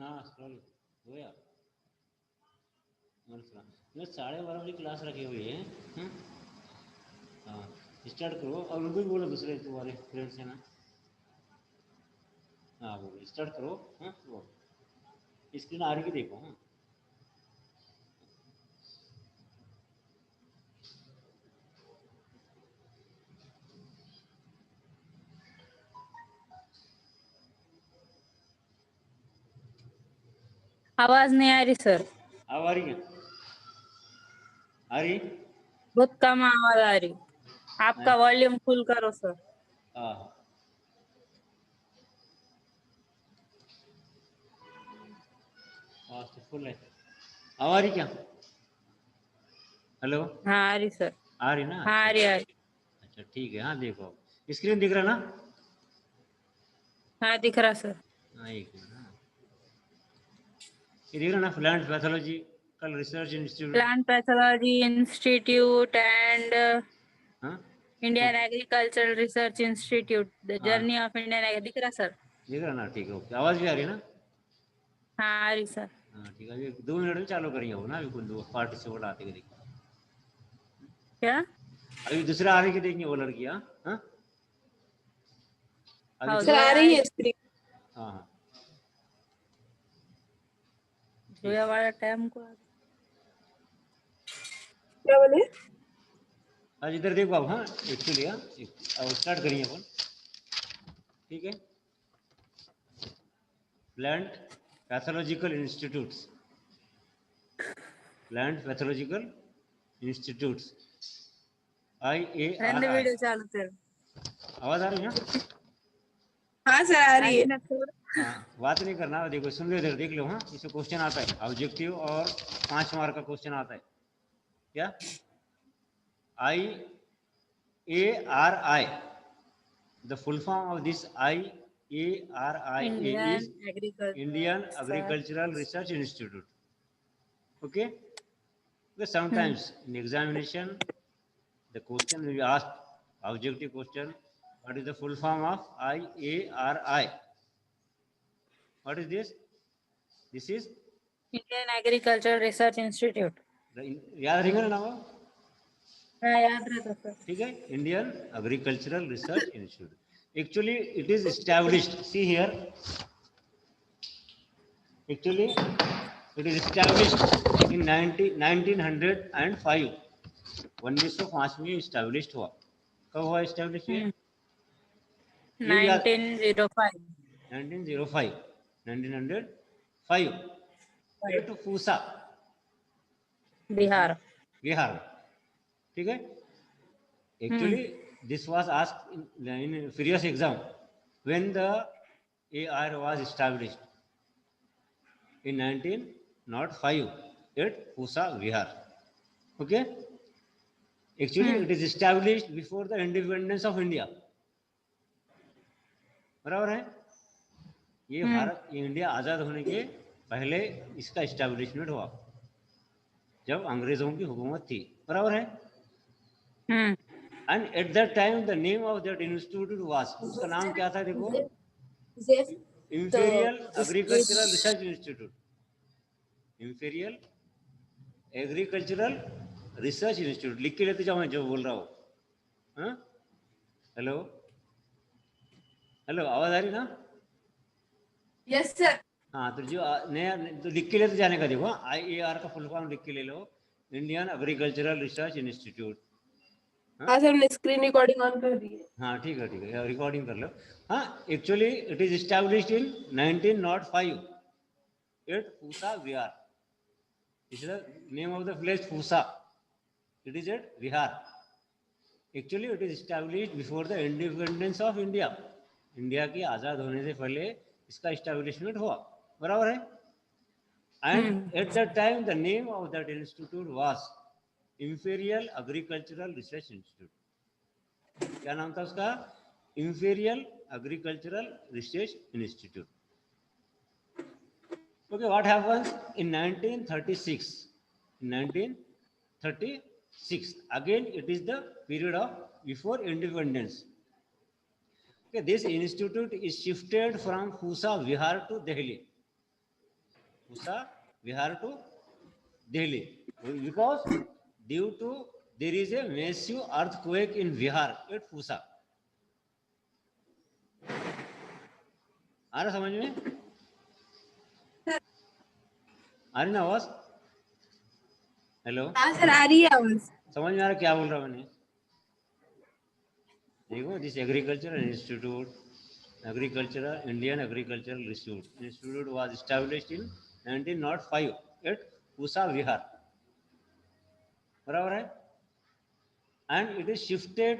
हाँ स्क्रॉल हो यार। मैं 12:30 बजे क्लास रखी हुई है। हाँ स्टार्ट करो और उनको भी बोलो, दूसरे तुम्हारे फ्रेंड्स हैं ना। हाँ बोलो स्टार्ट करो। हाँ वो स्क्रीन आ रही की देखो। हाँ आवाज नहीं आ रही सर। अब आ रही है? आ रही? बहुत कम आवाज आ रही। आपका वॉल्यूम फुल करो सर। हाँ हाँ तो फुल है। अब आ रही क्या? हेलो हाँ आ रही सर। आ रही ना? हाँ आ अच्छा रही आ रही। अच्छा ठीक है। हाँ देखो स्क्रीन दिख रहा ना? हाँ दिख रहा सर। हाँ एक मिनट। हाँ ये दिख रहा ना, plant pathological research institute. Plant pathology institute and हाँ Indian agricultural research institute, the हाँ जर्नी ऑफ इंडियन दिख रहा सर। दिख रहा ना? ठीक है ओके। आवाज़ भी आ रही है ना? हाँ आ रही सर। हाँ ठीक है। अभी 2 मिनट में चालू करिए हो ना। अभी कुछ दो पार्टिसिपेट आते हुए देखिए। क्या? अभी दूसरा आगे के देखिए वो लड़कियाँ। हाँ अभी हाँ सर आ रही है स्क्रीन। हाँ हाँ जोया वाला टाइम को क्या बोले? आज इधर देखो आप। हाँ एक्चुअली हाँ अब स्टार्ट करिए अपन। ठीक है। Plant pathological institutes, plant pathological institutes రెండు IARI। వీడియో చాలు सर। आवाज़ आ रही है ना? हाँ सर आ रही है। हाँ बात नहीं करना। देखो सुन लो इधर देख लो। हाँ इसमें क्वेश्चन आता है ऑब्जेक्टिव और 5 मार्क का क्वेश्चन आता है। क्या? IARI, the full form of this IARI Indian is agriculture Indian Agricultural Research Institute. Okay, because sometimes in examination the question will be asked, objective question, what is the full form of IARI? What is this? This is Indian agriculture research institute. याद रहेगा ना नाम? हाँ याद रहता sir. ठीक है। Indian agricultural research institute. Actually it is established, see here, actually it is established in 1905। 1905 में established हुआ। कब हुआ established ये? ये भी याद। 1905। 1905 1905 एट पूसा बिहार। बिहार। ठीक है। Actually, this was asked in previous exam when the AR was established in 1905 at Pusa, Bihar. Okay. Actually, it is established before the independence of India. बराबर है? ये भारत, ये इंडिया आज़ाद होने के पहले इसका इस्टेब्लिशमेंट हुआ, जब अंग्रेजों की हुकूमत थी। बराबर है? And at that time the name of that institute was, उसका नाम क्या था? देखो, imperial agricultural research institute. Imperial agricultural research institute. लिख के लेते जाओ मैं जो बोल रहा हूँ। हाँ हेलो हेलो आवाज आ रही ना? Yes sir. हाँ तो जो नया तो लिख के लेते जाने का। देखो IAR का फुल फॉर्म लिख के ले लो, इंडियन एग्रीकल्चरल रिसर्च इंस्टीट्यूट। हाँ सर हमने स्क्रीन रिकॉर्डिंग ऑन कर दी है। हाँ ठीक है रिकॉर्डिंग कर लो। हाँ actually it is established in 1905 at Pusa Bihar. This is the name of the place Pusa. It is at Bihar. Actually it is established before the independence of India. India की आज़ाद होने से पहले इसका इस्टेब्लिशमेंट हुआ। बराबर है? And at that time the name of that institute was imperial agricultural research institute. क्या नाम था उसका? Imperial agricultural research institute. Okay, what happens in 1936? In 1936, again it is the period of before independence. Okay, this institute is shifted from Pusa, Bihar to Delhi. Pusa Vihar to Delhi, because due to there is a massive earthquake in Bihar at Pusa. आ रहा समझ में? आ रही ना आवाज? Hello, हाँ sir आ रही है आवाज। समझ में आ रहा क्या बोल रहा मैंने? देखो, this agricultural institute, agricultural Indian Agricultural Institute was established in 1905 at Pusa Vihar. बराबर है? And it is shifted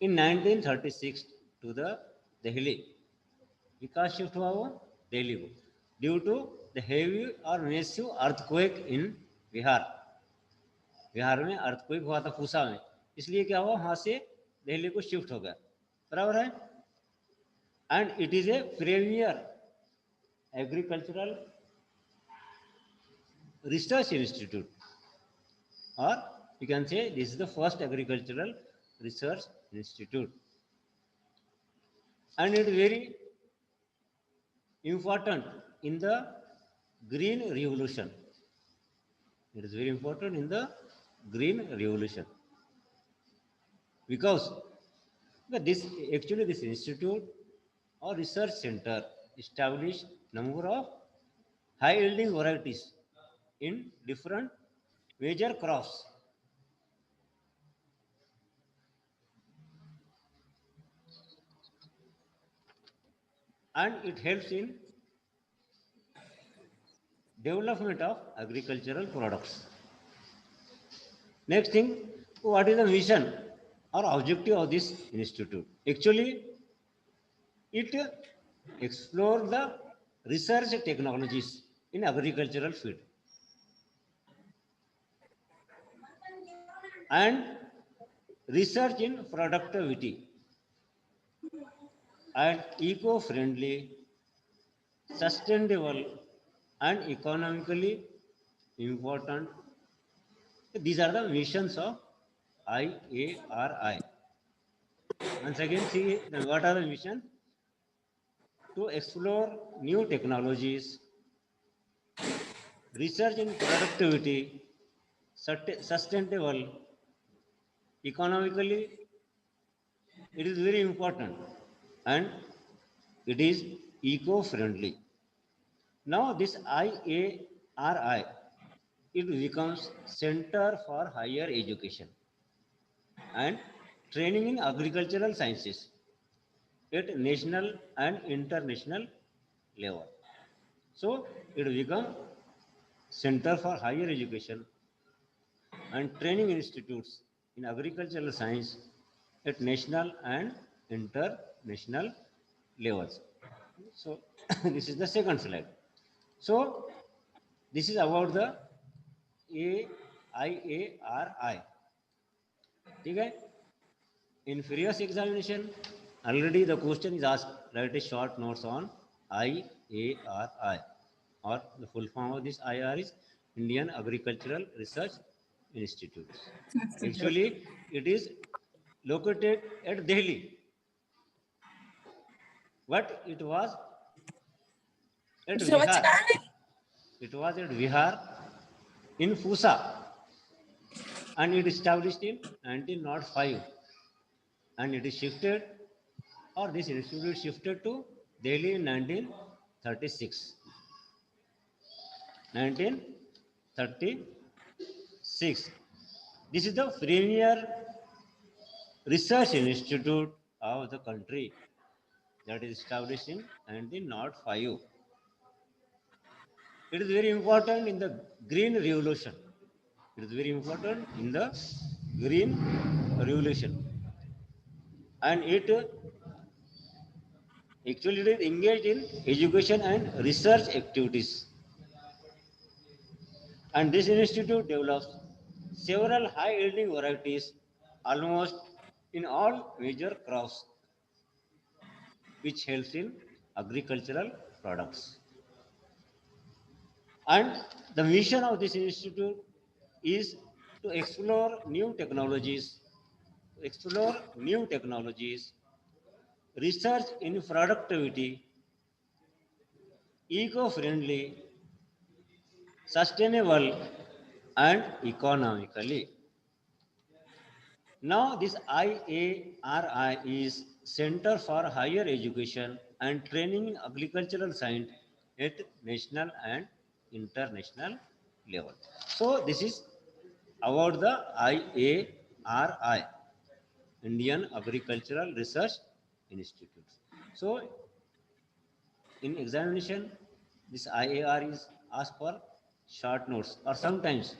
in 1936 to the Delhi. Vikas shift हुआ वो दिल्ली को ड्यू टू द हेवी और मैसिव अर्थक्वेक इन बिहार। बिहार में अर्थक्वेक हुआ था पूसा में, इसलिए क्या हुआ, वहां से दिल्ली को शिफ्ट हो गया। बराबर है? And it is a premier agricultural research institute, और you can say this is the first agricultural research institute, and it very important in the green revolution. It is very important in the green revolution because this institute or research center established number of high yielding varieties in different major crops. And it helps in development of agricultural products. Next thing, what is the mission or objective of this institute? Actually, it explores the research technologies in agricultural field and research in productivity and eco-friendly, sustainable and economically important. These are the missions of IARI. Once again, see what are the missions? To explore new technologies, research in productivity, sustainable, economically, it is very important, and it is eco-friendly. Now this IARI, it becomes Center for Higher Education and Training in Agricultural Sciences at national and international level. So it becomes Center for Higher Education and Training Institutes in Agricultural Science at national and international levels. So this is the second slide. So this is about the IARI. ठीक है? In previous examination, already the question is asked, write a short notes on IARI, or the full form of this IR is Indian Agricultural Research Institute. Actually, it is located at Delhi, but it was at Bihar. It was at Bihar in Pusa, and it established in 1905, and it is shifted, or this institute shifted to Delhi in 1936. 1936. This is the premier research institute of the country that is established in 1905. It is very important in the green revolution. It is very important in the green revolution, and it actually is engaged in education and research activities. And this institute develops several high-yielding varieties almost in all major crops, which helps in agricultural products. And the mission of this institute is to explore new technologies, research in productivity, eco-friendly, sustainable, and economically. Now, this IARI is Center for Higher Education and Training in Agricultural Science at national and international level. So, this is about the IARI, Indian Agricultural Research Institute. So, in examination, this IAR is asked for short notes, or sometimes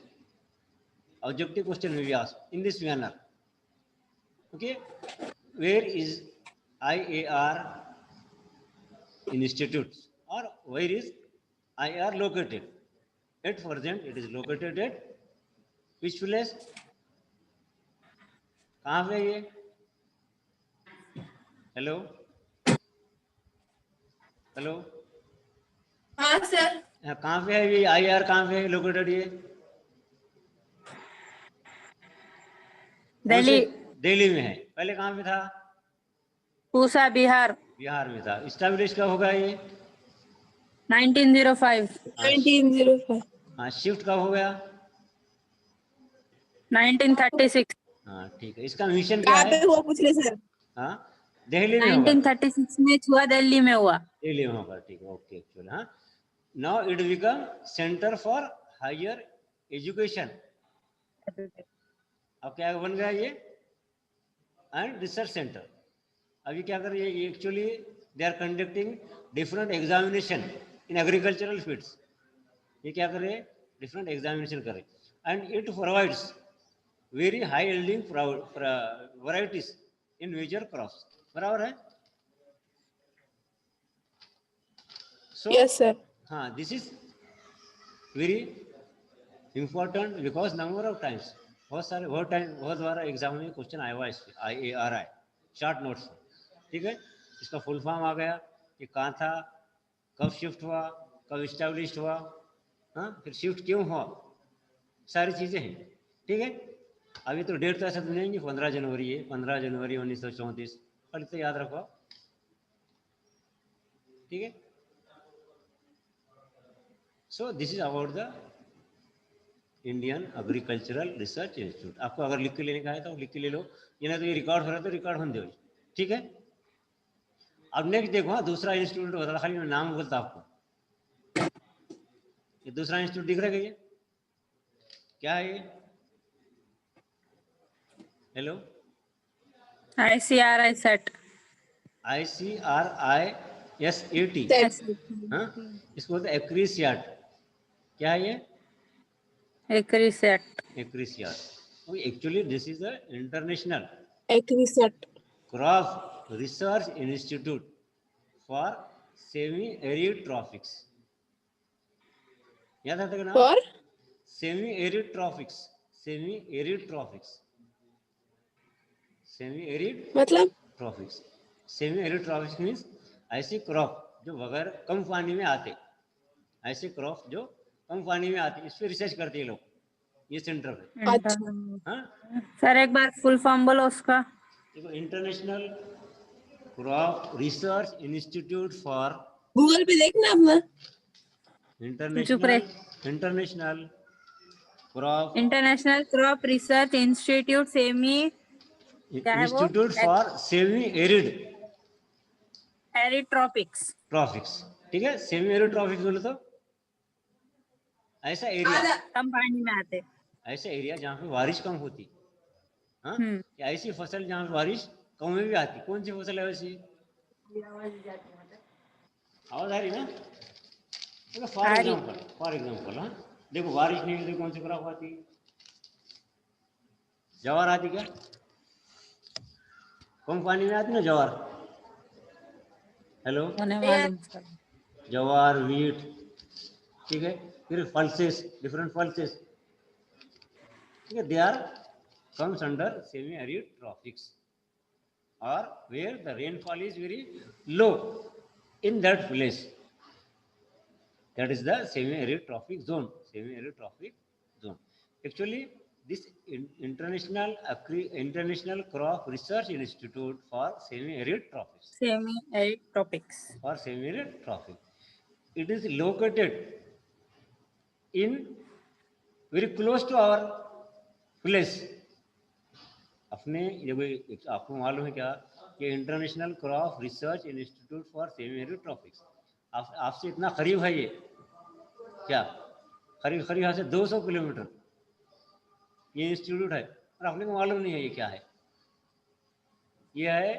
objective question may be asked in this manner. Okay, where is IAR institute, or where is IAR located? At present, it is located at which place? कहाँ पे है ये? Hello hello, हाँ sir, कहाँ पे है ये IAR? कहाँ पे है लोकेटेड ये? दिल्ली, दिल्ली में है। पहले कहाँ पे था? पूसा, बिहार, बिहार में था। स्टैब्लिश कब होगा ये? 1905, 1905, हाँ, शिफ्ट कब हो गया? 1936, हाँ ठीक है। इसका मिशन क्या कहाँ है? पे हुआ पूछ रहे सर? हाँ, दिल्ली में होगा। 1936 में हुआ, दिल्ली में हुआ। दिल्ली में होगा, ठीक है, ओके। एक्चुअली हाँ, now it become centre for higher education. अब क्या बन गया ये? And research centre. अभी क्या कर रही है ये? Actually they are conducting different examination in agricultural fields. ये क्या कर रहे हैं? डिफरेंट एग्जामिनेशन कर रहे हैं। And it provides very high yielding varieties in major crops. बराबर है? So yes sir. हाँ, this is very important because number of times, बहुत बार एग्जाम में क्वेश्चन आया हुआ है इस पे, IARI शॉर्ट नोट्स। ठीक है, इसका फुल फॉर्म आ गया, ये कहाँ था, कब शिफ्ट हुआ, कब इस्टेब्लिश हुआ, हाँ, फिर शिफ्ट क्यों हुआ, सारी चीज़ें हैं। ठीक है, अभी तो डेट तो ऐसा तो नहीं 15 जनवरी है, 15 जनवरी 1934, कल तो याद रखो। ठीक है, so this is about the Indian agricultural research institute. आपको अगर लिख के लेने का है तो लिख के ले लो, ये ना तो ये रिकॉर्ड हो रहा है तो रिकॉर्ड होने दो। ठीक है, अब नेक्स्ट देखो, हाँ, दूसरा इंस्टीट्यूट बता, खाली मैं नाम बोलता आपको। ये दूसरा इंस्टीट्यूट दिख रहा है, ये क्या है ये? हेलो, ICRI सेट, ICRISAT, हाँ, इसको बोलते हैं एक्रीसियाट। क्या है ये? ICRISAT, ICRISAT. Actually this is the international ICRISAT crop research institute for semi arid tropics. याद आता है ना? For semi arid tropics, semi arid tropics, semi arid मतलब tropics. Semi arid tropics means ऐसी क्रॉप जो बगैर कम पानी में आते, ऐसे क्रॉप जो कम पानी में आते, इस पर रिसर्च करते हैं लोग, ये सेंटर पे। अच्छा। हाँ, सर एक बार फुल फॉर्म बोलो उसका। देखो, international crop research institute for Google पे देखना अपना। चुप रहे। International crop international crop research institute semi, क्या है वो? Institute for semi arid arid tropics. Tropics. ठीक है, सेमी एरिड ट्रॉपिक्स बोले तो ऐसा एरिया, कम पानी में आते। ऐसा एरिया जहाँ पे बारिश कम होती, हाँ, या ऐसी फसल जहाँ पे बारिश कम में भी आती। कौन सी फसल है वैसी? आवाज आ रही ना? देखो फॉर एग्जाम्पल, हाँ, देखो बारिश नहीं होती कौन सी क्रॉप आती? ज्वार आती क्या? कम पानी में आती ना ज्वार। हेलो, होने मालूम सर। ज्वार, वीट। ठीक है, फिर पल्सेस, डिफरेंट पल्सेस। ठीक है, they are comes under semi arid tropics, or where the rainfall is very low in that place. That is the semi-arid trophic zone. Semi-arid trophic zone. Actually, this international crop research institute for semi-arid tropics. Semi arid tropics. For semi-arid trophic. it is located in very close to our place. अपने ये आपको मालूम है क्या कि international crop research institute for semi arid tropics आपसे इतना करीब है ये, क्या करीब करीब यहाँ से 200 किलोमीटर ये इंस्टीट्यूट है, और अपने को मालूम नहीं है ये क्या है। ये है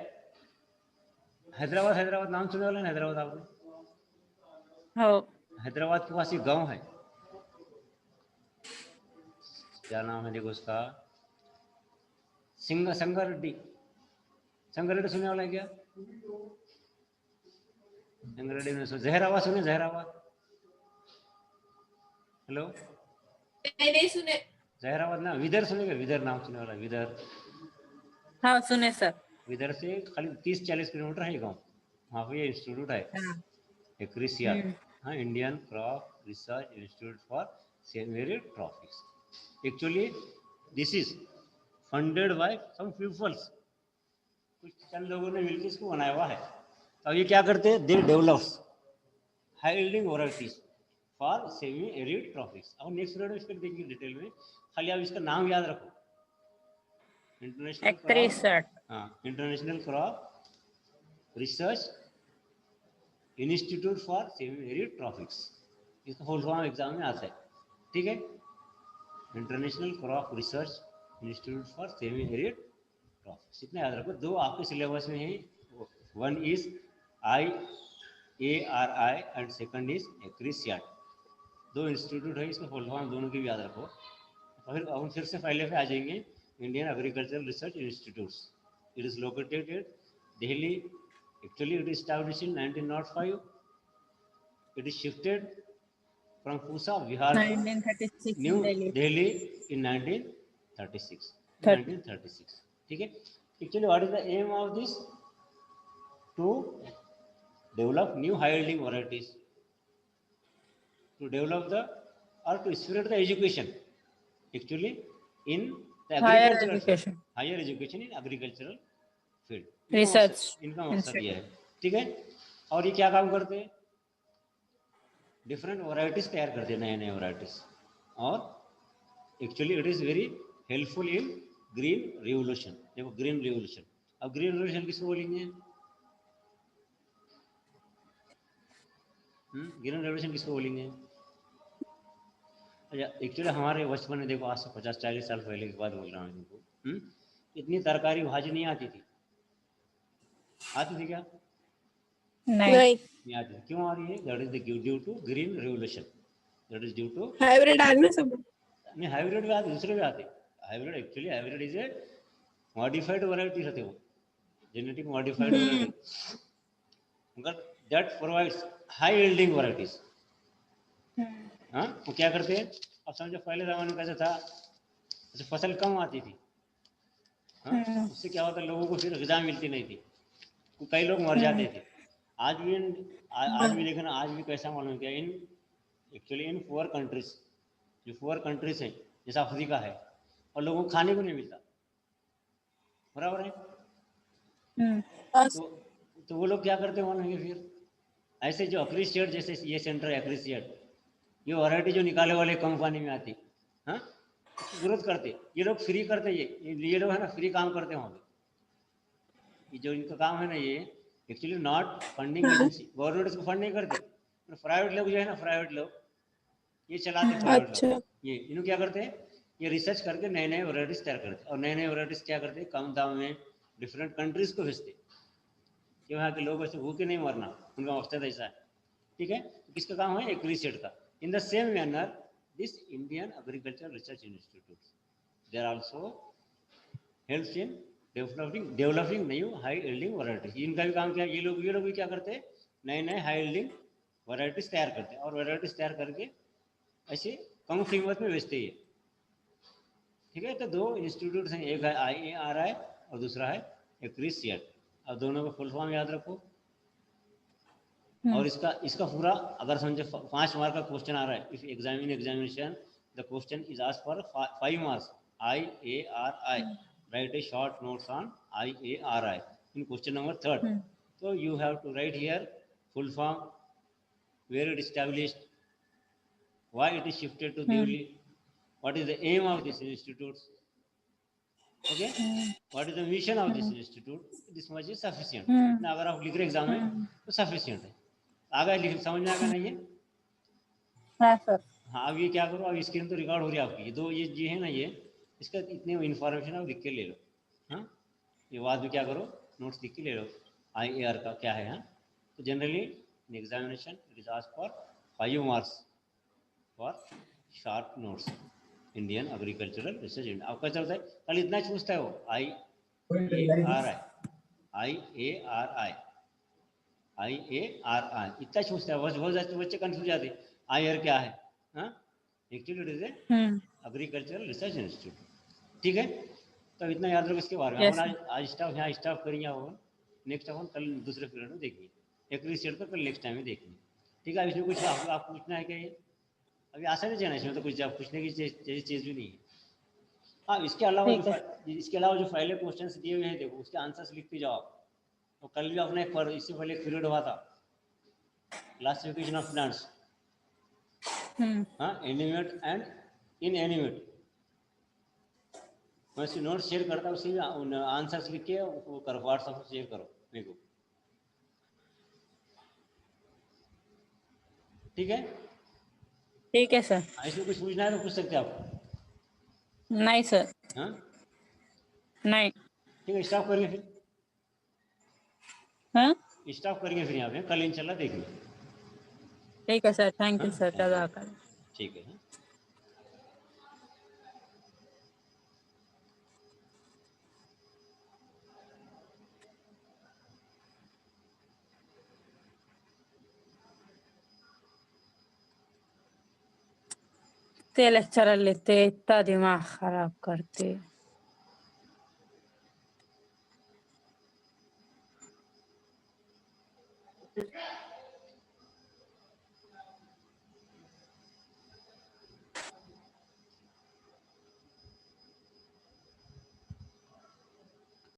हैदराबाद। हैदराबाद नाम सुने वाला है हैदराबाद आपने? हो हैदराबाद के पास एक गांव है, क्या नाम है देखो उसका, संगारेड्डी। संगारेड्डी सुनने वाला है क्या? संगारेड्डी में जहराबाद सुने? जहराबाद, हेलो, नहीं सुने। जहराबाद ना, विदर सुनेगा? विदर नाम सुनने वाला है? विदर, हाँ सुने सर। विदर से खाली 30-40 किलोमीटर है ये गाँव, वहाँ पे ये इंस्टीट्यूट है हाँ। एक्रिसिया, हाँ, Indian crop research institute for semi arid tropics. Actually this is funded by some peoples, कुछ चंद लोगों ने मिलकर इसको बनाया हुआ है। तो ये क्या करते हैं, they develops high yielding varieties for semi arid tropics. अब नेक्स्ट पीरियड में इसको देखेंगे डिटेल में, खाली आप इसका नाम याद रखो, इंटरनेशनल क्रॉप, हाँ, international crop research institute for semi arid tropics, इसका फुल फॉर्म एग्जाम में आता है, ठीक है। International crop research institute for semi arid tropics, इतना याद रखो। दो आपके सिलेबस में है, one is IARI and second is ICRISAT. दो इंस्टीट्यूट है, इसका फुल फॉर्म दोनों की भी याद रखो। फिर हम फिर से पहले पे आ जाएंगे, Indian agricultural research institute, it is located at Delhi. Actually, it is established in 1905. It is shifted from Pusa, Bihar, 1936 New Delhi. Delhi in 1936. 1936. ठीक है। Actually, what is the aim of this? To develop new high-yielding varieties, to develop the or to spread the education. Actually, in the Higher agricultural education. field, higher education in agricultural field, Research इनका मकसद ये है, ठीक है। और ये क्या काम करते हैं, डिफरेंट वैरायटीज तैयार करते हैं, नए नए वैरायटीज, और actually it is very helpful in green revolution. देखो ग्रीन रिवोल्यूशन, अब ग्रीन रिवोल्यूशन किसको बोलेंगे? ग्रीन रिवोल्यूशन किसको बोलेंगे? अच्छा, एक्चुअली हमारे बचपन में देखो, आज से 50-40 साल पहले की बात बोल रहा हूँ तुमको, इतनी तरकारी भाजी नहीं आती थी, आती थी क्या? नहीं नहीं आती थी। क्यों आ रही है? That is due to green revolution, that is due to hybrid आने सब। नहीं, हाइब्रिड भी आते, दूसरे भी आते। Hybrid actually hybrid is a modified variety रहते, वो जेनेटिक मॉडिफाइड वैरायटी, मगर that provides high yielding varieties. हाँ, वो क्या करते हैं, अब समझो पहले जमाने में कैसा था, जैसे फसल कम आती थी, हाँ, उससे क्या होता, लोगों को फिर ग़िज़ा मिलती नहीं थी, कई लोग मर जाते थे। आज भी देखना, आज भी कैसा मालूम क्या, in actually in poor countries, जो पुअर कंट्रीज हैं जैसा अफ्रीका है, और लोगों को खाने को नहीं मिलता, बराबर है। तो वो लोग क्या करते होंगे फिर, ऐसे जो एप्रिशिएट, जैसे ये सेंटर एप्रिशिएट, ये वैरायटी जो निकाले वाले कंपनी में आती, हाँ, ग्रोथ करते, ये लोग फ्री करते, ये लोग है ना, फ्री काम करते होंगे। ये जो इनका काम है ना, ये actually not funding agency, government इसको फंड नहीं करती, प्राइवेट लोग जो है ना, प्राइवेट लोग ये चलाते हैं। प्राइवेट लोग ये इन्हों क्या करते हैं, ये रिसर्च करके नए नए वैरायटीज तैयार करते हैं, और नए नए वैरायटीज क्या करते हैं, कम दाम में डिफरेंट कंट्रीज को भेजते, कि वहाँ के लोगों से भूखे नहीं मरना, उनका मकसद ऐसा है, ठीक है। किसका काम है? एक्रिसिएट का। In the same manner this Indian agriculture research institute, they are also helps in developing new high yielding varieties. इनका भी काम क्या है, ये लोग भी क्या करते हैं, नए नए हाई यील्डिंग वैरायटीज तैयार करते हैं, और वैरायटीज तैयार करके ऐसे कम कीमत में बेचते हैं, ठीक है। तो दो इंस्टीट्यूट हैं, एक है IARI और दूसरा है एक्रिसिया। अब दोनों का फुल फॉर्म याद रखो, और इसका पूरा अगर समझे 5 मार्क का क्वेश्चन आ रहा है, if examination the question is asked for 5 marks, IARI, write a short notes on IARI in question number 3rd. So you have to write here full form, where it established, why it is shifted to Devli, what is the aim of this institute, okay, what is the mission of this institute, this much is sufficient. इतना अगर आप लिख रहे exam में तो sufficient है। आगे लिख समझ में आएगा नहीं है? हाँ सर। हाँ, अब ये क्या करो, अब स्क्रीन तो रिकॉर्ड हो रही है आपकी, ये दो ये है ना, ये इसका इतने इन्फॉर्मेशन आप लिख के ले लो। हाँ, ये बाद में क्या करो, नोट्स लिख के ले लो IAR का क्या है। हाँ, तो generally in examination it is asked for 5 marks for short notes Indian agricultural research India. आपका चलता है कल इतना पूछता है वो IARI इतना पूछता है, बहुत जाते बच्चे कंफ्यूज जाते IAR क्या है। हाँ, actually it is A agricultural research institute. ठीक है, तो इतना याद रखो इसके बारे में। Yes, अपन आज स्टाफ यहाँ स्टाफ करेंगे, अपन नेक्स्ट अपन कल दूसरे पीरियड में देखेंगे, एग्रीकल्चर तो कल नेक्स्ट टाइम में देखेंगे। ठीक है, इसमें कुछ आप पूछना है क्या? ये अभी आसान नहीं जाना, इसमें तो कुछ पूछने की चीज़ भी नहीं है। हाँ, इसके अलावा जो पहले क्वेश्चन दिए हुए हैं देखो, उसके आंसर्स लिखते जाओ आप। तो कल भी अपने इससे पहले एक पीरियड हुआ था क्लासिफिकेशन ऑफ प्लांट्स, हाँ, एनिमेट एंड इनएनिमेट। मैं नोट शेयर करता हूँ, उसी आंसर्स लिख के वो करो, व्हाट्सएप पर शेयर करो मेरे को। ठीक है, ठीक है सर। इसमें कुछ पूछना है तो पूछ सकते हैं आप। नहीं सर। हाँ, नहीं। ठीक है, स्टॉप करेंगे फिर। हाँ, स्टॉप करेंगे फिर यहाँ पे, कल इंशाल्लाह देखेंगे। ठीक है सर, थैंक यू सर, जज़ाकल्लाह। ठीक है। ते लेक्चर लेते इतना दिमाग खराब करते।